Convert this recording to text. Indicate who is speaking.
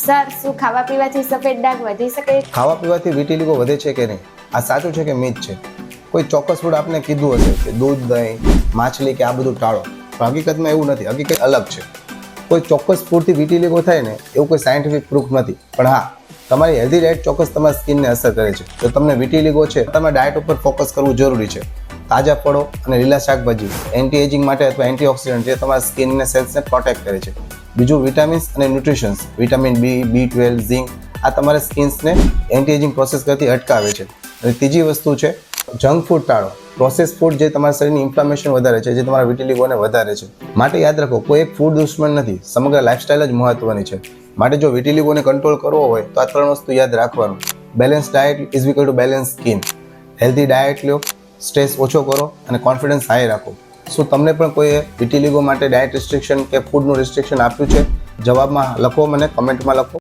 Speaker 1: Sir, શું ખાવા પીવાથી સફેદ ડાઘ વધી શકે?
Speaker 2: ખાવા પીવાથી વિટિલિગો વધે છે કે નહીં, આ સાચું છે કે મિથ છે? કોઈ ચોક્કસ ફૂડ આપને કીધું હશે કે દૂધ, દહીં, માછલી કે આ બધું ટાળો, પણ હકીકતમાં એવું નથી. હકીકત અલગ છે. કોઈ ચોક્કસ ફૂડથી વિટિલિગો થાય ને એવું કોઈ સાયન્ટિફિક પ્રૂફ નથી, પણ હા, તમારી હેલ્ધી ડાયટ ચોક્કસ તમારી સ્કિનને અસર કરે છે. જો તમને વિટિલિગો છે, તમારે ડાયટ ઉપર ફોકસ કરવું જરૂરી છે. તાજા ફળો અને લીલા શાકભાજી એન્ટી એજિંગ માટે અથવા એન્ટીઓક્સિડન્ટ જે તમારા સ્કિનને સેલ્સને પ્રોટેક્ટ કરે છે. બીજું વિટામિન્સ અને nutritions, vitamin B, B12, zinc, આ તમારા સ્કિન્સને એન્ટી એજિંગ પ્રોસેસ કરતી અટકાવે છે. અને ત્રીજી વસ્તુ છે જંક ફૂડ ટાળો. પ્રોસેસ ફૂડ જે તમારા શરીરની ઇન્ફ્લામેશન વધારે છે, જે તમારા વિટિલિગોને વધારે છે. માટે યાદ રાખો, કોઈ એક ફૂડ દુશ્મન નથી, સમગ્ર લાઇફસ્ટાઇલ જ મહત્વની છે. માટે જો વિટિલિગોને કંટ્રોલ કરવો હોય તો આ 3 વસ્તુ યાદ રાખવાનું. Balance diet is equal to balance skin. Healthy diet લો, સ્ટ્રેસ ઓછો કરો અને કોન્ફિડન્સ હાઈ રાખો. શું તમને પણ કોઈએ વિટિલિગો માટે ડાયટ રિસ્ટ્રિક્શન કે ફૂડનું રિસ્ટ્રિક્શન આપ્યું છે? જવાબમાં લખો, મને કમેન્ટમાં લખો.